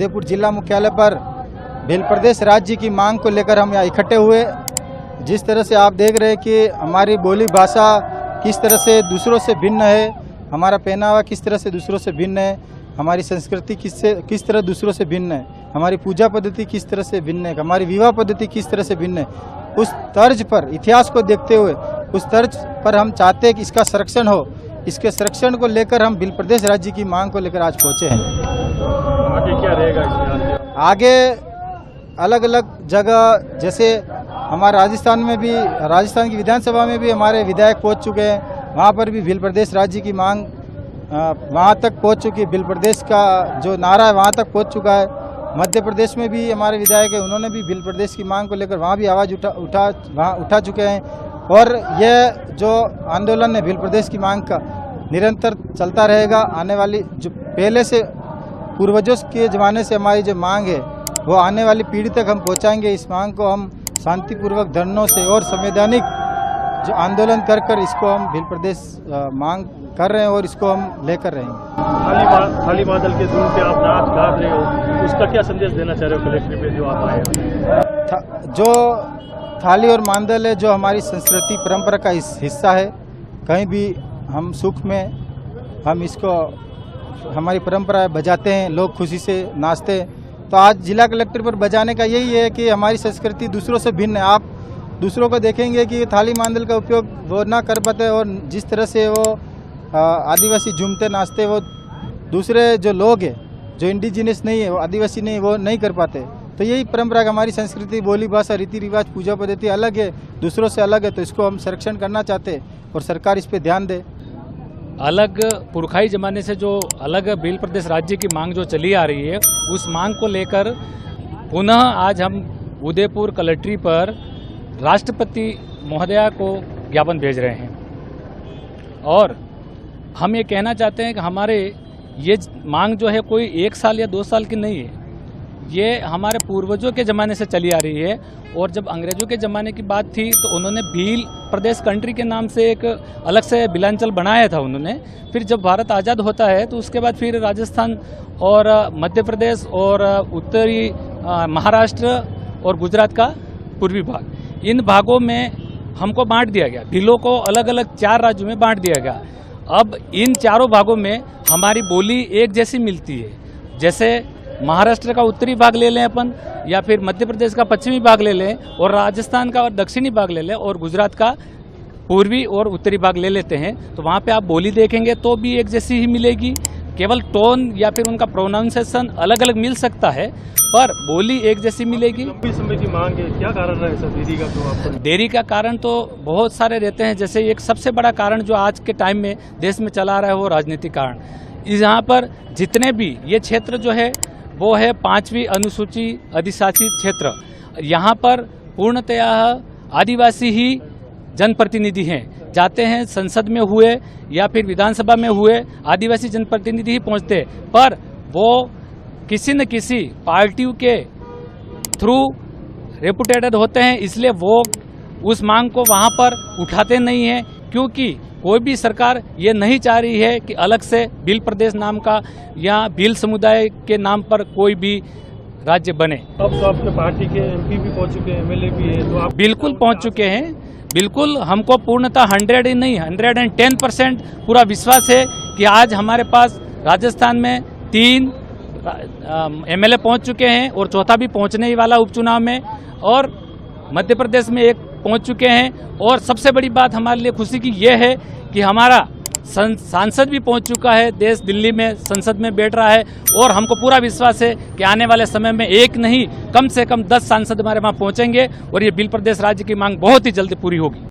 उदयपुर जिला मुख्यालय पर भील प्रदेश राज्य की मांग को लेकर हम यहाँ इकट्ठे हुए। जिस तरह से आप देख रहे हैं कि हमारी बोली भाषा किस तरह से दूसरों से भिन्न है, हमारा पहनावा किस तरह से दूसरों से भिन्न है, हमारी संस्कृति किस तरह दूसरों से भिन्न है, हमारी पूजा पद्धति किस तरह से भिन्न है, हमारी विवाह पद्धति किस तरह से भिन्न है, उस तर्ज पर इतिहास को देखते हुए उस तर्ज पर हम चाहते हैं कि इसका संरक्षण हो। इसके संरक्षण को लेकर हम भील प्रदेश राज्य की मांग को लेकर आज पहुंचे हैं। आगे क्या रहेगा? आगे अलग अलग जगह, जैसे हमारे राजस्थान की विधानसभा में भी हमारे विधायक पहुंच चुके हैं, वहां पर भी भील प्रदेश राज्य की मांग वहां तक पहुंच चुकी है। भील प्रदेश का जो नारा है वहां तक पहुंच चुका है। मध्य प्रदेश में भी हमारे विधायक है, उन्होंने भी भील प्रदेश की मांग को लेकर वहां भी आवाज़ उठा चुके हैं। और यह जो आंदोलन है भील प्रदेश की मांग का निरंतर चलता रहेगा। आने वाली जो पहले से पूर्वजों के ज़माने से हमारी जो मांग है वो आने वाली पीढ़ी तक हम पहुंचाएंगे। इस मांग को हम शांतिपूर्वक धरनों से और संवैधानिक जो आंदोलन कर इसको हम भील प्रदेश मांग कर रहे हैं और इसको हम लेकर रहेंगे। थाली मादल के धुन पे आप नाच गा रहे हो, उसका क्या संदेश देना चाह रहे हो कलेक्टर पे जो आप आए हो? जो थाली और मांदल है जो हमारी संस्कृति परंपरा का हिस्सा है। कहीं भी हम सुख में हम इसको हमारी परंपरा बजाते हैं, लोग खुशी से नाचते हैं। तो आज जिला कलेक्टर पर बजाने का यही है कि हमारी संस्कृति दूसरों से भिन्न है। आप दूसरों को देखेंगे कि थाली मांदल का उपयोग वो ना कर पाते और जिस तरह से वो आदिवासी झूमते नाचते, वो दूसरे जो लोग हैं जो इंडिजिनस नहीं है, वो आदिवासी नहीं, वो नहीं कर पाते। तो यही परंपरा का हमारी संस्कृति, बोली भाषा, रीति रिवाज, पूजा पद्धति अलग है, दूसरों से अलग है। तो इसको हम संरक्षण करना चाहते हैं और सरकार इस पर ध्यान दे। अलग पुरखाई जमाने से जो अलग भील प्रदेश राज्य की मांग जो चली आ रही है, उस मांग को लेकर पुनः आज हम उदयपुर कलेक्ट्री पर राष्ट्रपति महोदया को ज्ञापन भेज रहे हैं। और हम ये कहना चाहते हैं कि हमारे ये मांग जो है कोई 1 साल या 2 साल की नहीं है, ये हमारे पूर्वजों के ज़माने से चली आ रही है। और जब अंग्रेज़ों के ज़माने की बात थी तो उन्होंने भील प्रदेश कंट्री के नाम से एक अलग से बिलांचल बनाया था उन्होंने। फिर जब भारत आज़ाद होता है तो उसके बाद फिर राजस्थान और मध्य प्रदेश और उत्तरी महाराष्ट्र और गुजरात का पूर्वी भाग, इन भागों में हमको बांट दिया गया। भीलों को अलग अलग 4 राज्यों में बांट दिया गया। अब इन चारों भागों में हमारी बोली एक जैसी मिलती है। जैसे महाराष्ट्र का उत्तरी भाग ले लें अपन, या फिर मध्य प्रदेश का पश्चिमी भाग ले लें, और राजस्थान का और दक्षिणी भाग ले लें, और गुजरात का पूर्वी और उत्तरी भाग ले लेते हैं, तो वहाँ पे आप बोली देखेंगे तो भी एक जैसी ही मिलेगी। केवल टोन या फिर उनका प्रोनाउंसिएशन अलग अलग मिल सकता है, पर बोली एक जैसी मिलेगी। लंबी समय की मांग है, क्या कारण रहा है सर देरी का? तो आपको देरी का कारण तो बहुत सारे रहते हैं। जैसे एक सबसे बड़ा कारण जो आज के टाइम में देश में चला रहा है वो राजनीतिक कारण। यहाँ पर जितने भी ये क्षेत्र जो है वो है 5वीं अनुसूची अधिशासित क्षेत्र। यहाँ पर पूर्णतया आदिवासी ही जनप्रतिनिधि हैं। जाते हैं संसद में हुए या फिर विधानसभा में हुए, आदिवासी जनप्रतिनिधि ही पहुँचते, पर वो किसी न किसी पार्टियों के थ्रू रेपुटेटेड होते हैं, इसलिए वो उस मांग को वहाँ पर उठाते नहीं हैं। क्योंकि कोई भी सरकार ये नहीं चाह रही है कि अलग से भील प्रदेश नाम का या भील समुदाय के नाम पर कोई भी राज्य बने। अब तो आपके पार्टी के MP भी पहुंच चुके हैं, MLA भी है, तो आप बिल्कुल पहुंच चुके हैं। बिल्कुल हमको पूर्णतः 100 ही नहीं 110% पूरा विश्वास है कि आज हमारे पास राजस्थान में 3 MLA पहुंच चुके हैं और चौथा भी पहुंचने ही वाला उपचुनाव में, और मध्य प्रदेश में 1 पहुंच चुके हैं। और सबसे बड़ी बात हमारे लिए खुशी की यह है कि हमारा सांसद भी पहुंच चुका है, देश दिल्ली में संसद में बैठ रहा है। और हमको पूरा विश्वास है कि आने वाले समय में 1 नहीं, कम से कम 10 सांसद हमारे वहाँ पहुंचेंगे और ये भील प्रदेश राज्य की मांग बहुत ही जल्दी पूरी होगी।